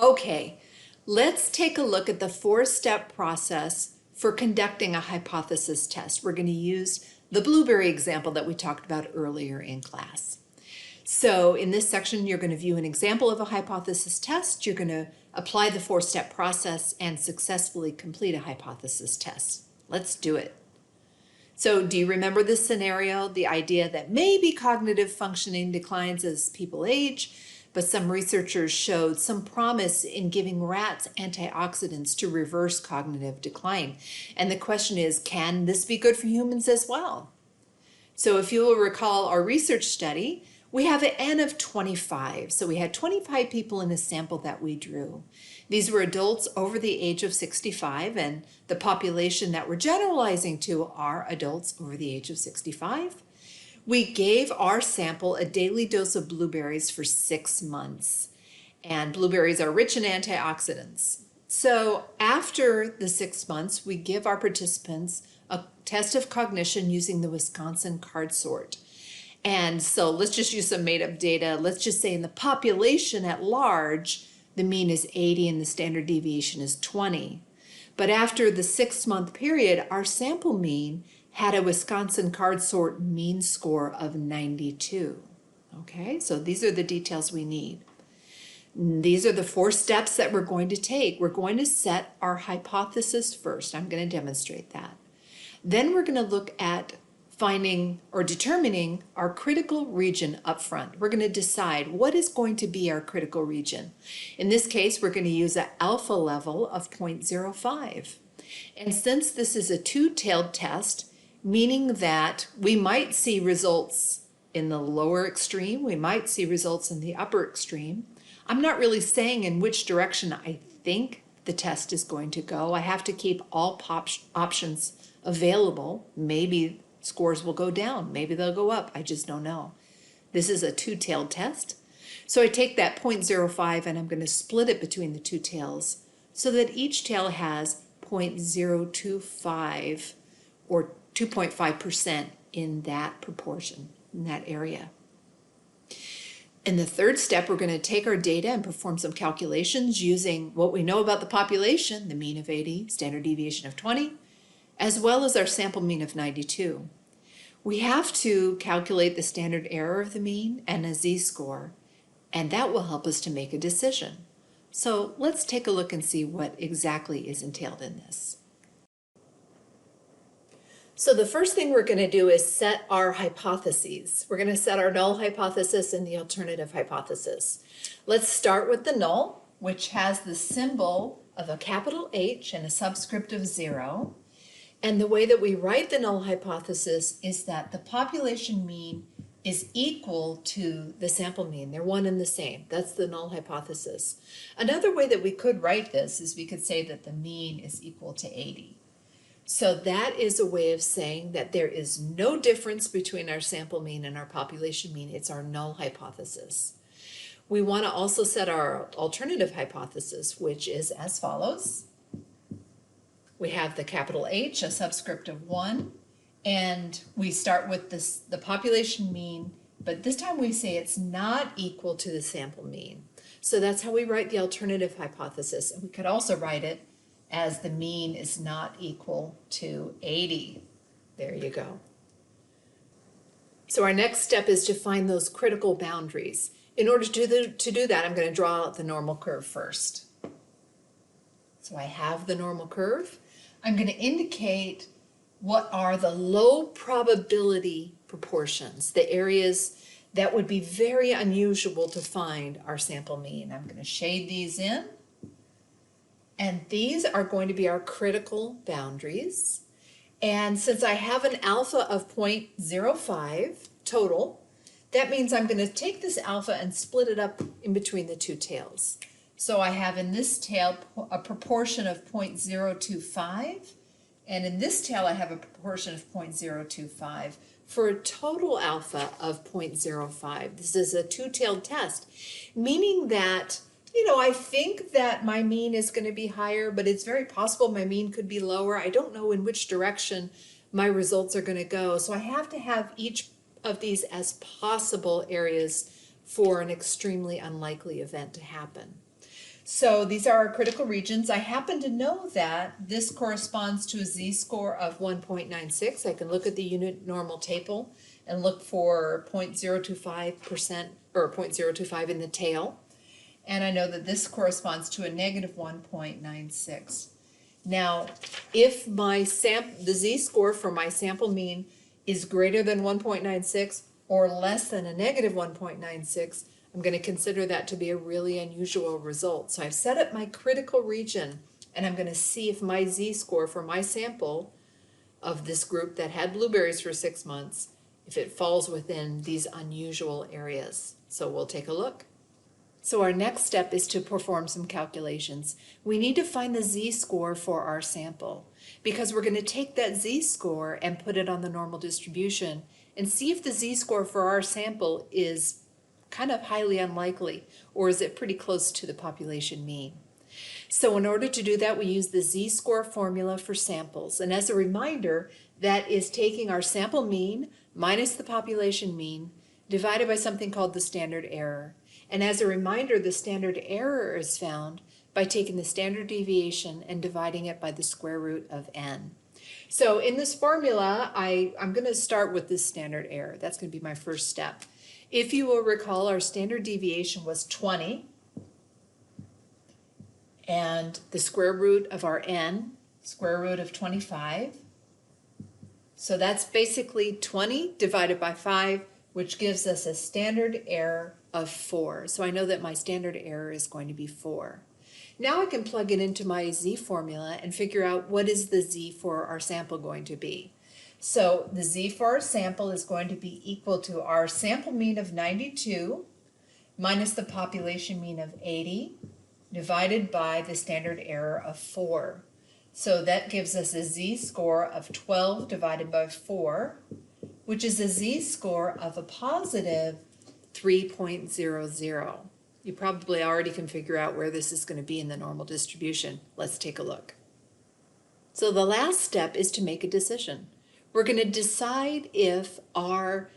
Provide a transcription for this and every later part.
Okay, let's take a look at the four-step process for conducting a hypothesis test. We're going to use the blueberry example that we talked about earlier in class. So in this section, you're going to view an example of a hypothesis test. You're going to apply the four-step process and successfully complete a hypothesis test. Let's do it. So do you remember this scenario? The idea that maybe cognitive functioning declines as people age, but some researchers showed some promise in giving rats antioxidants to reverse cognitive decline. And the question is, can this be good for humans as well? So if you will recall our research study, we have an N of 25. So we had 25 people in a sample that we drew. These were adults over the age of 65, and the population that we're generalizing to are adults over the age of 65. We gave our sample a daily dose of blueberries for 6 months, and blueberries are rich in antioxidants. So after the 6 months, we give our participants a test of cognition using the Wisconsin card sort. And so let's just use some made-up data. Let's just say in the population at large, the mean is 80 and the standard deviation is 20. But after the 6-month period, our sample mean had a Wisconsin card sort mean score of 92. Okay, so these are the details we need. These are the 4 steps that we're going to take. We're going to set our hypothesis first. I'm going to demonstrate that. Then we're going to look at finding or determining our critical region up front. We're going to decide what is going to be our critical region. In this case, we're going to use an alpha level of 0.05. And since this is a two-tailed test, meaning that we might see results in the lower extreme, we might see results in the upper extreme, I'm not really saying in which direction I think the test is going to go. I have to keep all options available. Maybe scores will go down, maybe they'll go up, I just don't know. This is a two-tailed test. So I take that 0.05 and I'm going to split it between the two tails so that each tail has 0.025 or 2.5% in that proportion, in that area. In the third step, we're going to take our data and perform some calculations using what we know about the population, the mean of 80, standard deviation of 20, as well as our sample mean of 92. We have to calculate the standard error of the mean and a z-score, and that will help us to make a decision. So let's take a look and see what exactly is entailed in this. So the first thing we're going to do is set our hypotheses. We're going to set our null hypothesis and the alternative hypothesis. Let's start with the null, which has the symbol of a capital H and a subscript of 0. And the way that we write the null hypothesis is that the population mean is equal to the sample mean. They're one and the same. That's the null hypothesis. Another way that we could write this is we could say that the mean is equal to 80. So that is a way of saying that there is no difference between our sample mean and our population mean. It's our null hypothesis. We want to also set our alternative hypothesis, which is as follows. We have the capital H, a subscript of 1, and we start with the population mean, but this time we say it's not equal to the sample mean. So that's how we write the alternative hypothesis. And we could also write it as the mean is not equal to 80. There you go. So our next step is to find those critical boundaries. In order to do that, I'm going to draw out the normal curve first. So I have the normal curve. I'm going to indicate what are the low probability proportions, the areas that would be very unusual to find our sample mean. I'm going to shade these in. And these are going to be our critical boundaries. And since I have an alpha of 0.05 total, that means I'm going to take this alpha and split it up in between the two tails. So I have in this tail a proportion of 0.025, and in this tail I have a proportion of 0.025 for a total alpha of 0.05. This is a two-tailed test, meaning that I think that my mean is going to be higher, but it's very possible my mean could be lower. I don't know in which direction my results are going to go. So I have to have each of these as possible areas for an extremely unlikely event to happen. So these are our critical regions. I happen to know that this corresponds to a z-score of 1.96. I can look at the unit normal table and look for 0.025% or 0.025 in the tail. And I know that this corresponds to a negative 1.96. Now, if the z-score for my sample mean is greater than 1.96 or less than a negative 1.96, I'm going to consider that to be a really unusual result. So I've set up my critical region, and I'm going to see if my z-score for my sample of this group that had blueberries for 6 months, if it falls within these unusual areas. So we'll take a look. So our next step is to perform some calculations. We need to find the z-score for our sample because we're going to take that z-score and put it on the normal distribution and see if the z-score for our sample is kind of highly unlikely, or is it pretty close to the population mean? So in order to do that, we use the z-score formula for samples. And as a reminder, that is taking our sample mean minus the population mean divided by something called the standard error. And as a reminder, the standard error is found by taking the standard deviation and dividing it by the square root of n. So in this formula, I'm going to start with this standard error. That's going to be my first step. If you will recall, our standard deviation was 20, and the square root of our n, square root of 25. So that's basically 20 divided by 5, which gives us a standard error of 4. So I know that my standard error is going to be 4. Now I can plug it into my z formula and figure out what is the z for our sample going to be. So the z for our sample is going to be equal to our sample mean of 92 minus the population mean of 80 divided by the standard error of 4. So that gives us a z-score of 12 divided by 4, which is a z-score of a positive 3.00. You probably already can figure out where this is going to be in the normal distribution. Let's take a look. So the last step is to make a decision. We're going to decide if our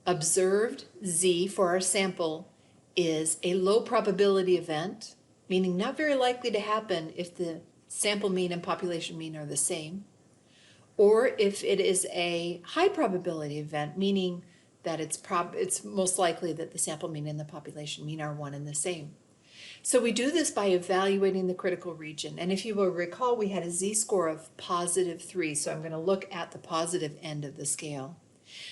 observed z for our sample is a low probability event, meaning not very likely to happen if the sample mean and population mean are the same, or if it is a high probability event, meaning that it's most likely that the sample mean and the population mean are one and the same. So we do this by evaluating the critical region. And if you will recall, we had a z-score of positive 3. So I'm going to look at the positive end of the scale.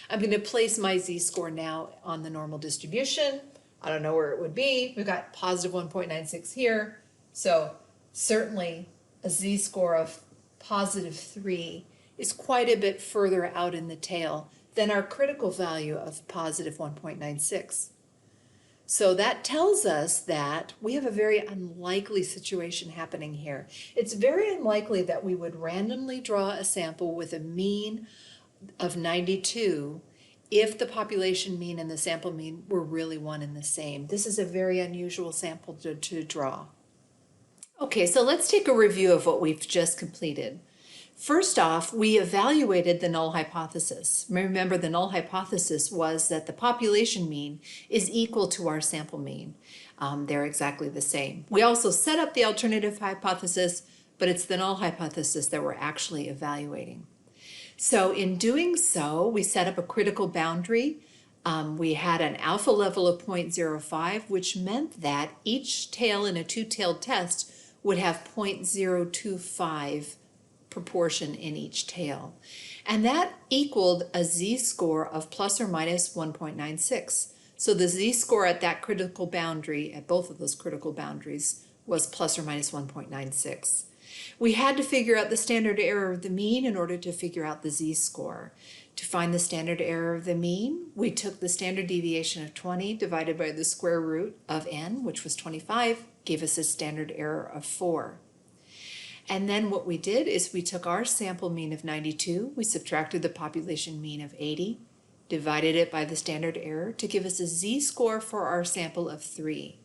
I'm going to place my z-score now on the normal distribution. I don't know where it would be. We've got positive 1.96 here. So certainly a z-score of positive 3 is quite a bit further out in the tail than our critical value of positive 1.96. So that tells us that we have a very unlikely situation happening here. It's very unlikely that we would randomly draw a sample with a mean of 92 if the population mean and the sample mean were really one and the same. This is a very unusual sample to draw. Okay, so let's take a review of what we've just completed. First off, we evaluated the null hypothesis. Remember, the null hypothesis was that the population mean is equal to our sample mean. They're exactly the same. We also set up the alternative hypothesis, but it's the null hypothesis that we're actually evaluating. So in doing so, we set up a critical boundary. We had an alpha level of 0.05, which meant that each tail in a two-tailed test would have 0.025 proportion in each tail. And that equaled a z-score of plus or minus 1.96. So the z-score at that critical boundary, at both of those critical boundaries, was plus or minus 1.96. We had to figure out the standard error of the mean in order to figure out the z-score. To find the standard error of the mean, we took the standard deviation of 20 divided by the square root of n, which was 25, gave us a standard error of 4. And then what we did is we took our sample mean of 92, we subtracted the population mean of 80, divided it by the standard error to give us a z-score for our sample of 3.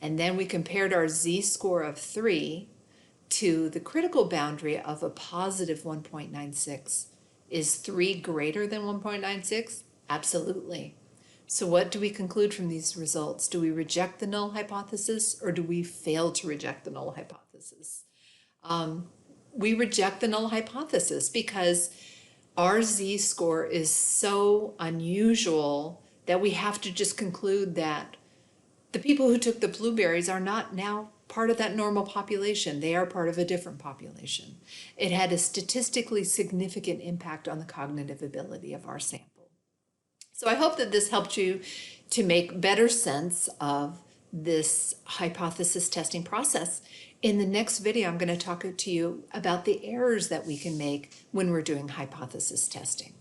And then we compared our z-score of 3 to the critical boundary of a positive 1.96. Is 3 greater than 1.96? Absolutely. So what do we conclude from these results? Do we reject the null hypothesis or do we fail to reject the null hypothesis? We reject the null hypothesis because our z-score is so unusual that we have to just conclude that the people who took the blueberries are not now part of that normal population. They are part of a different population. It had a statistically significant impact on the cognitive ability of our sample. So I hope that this helped you to make better sense of this hypothesis testing process. In the next video, I'm going to talk to you about the errors that we can make when we're doing hypothesis testing.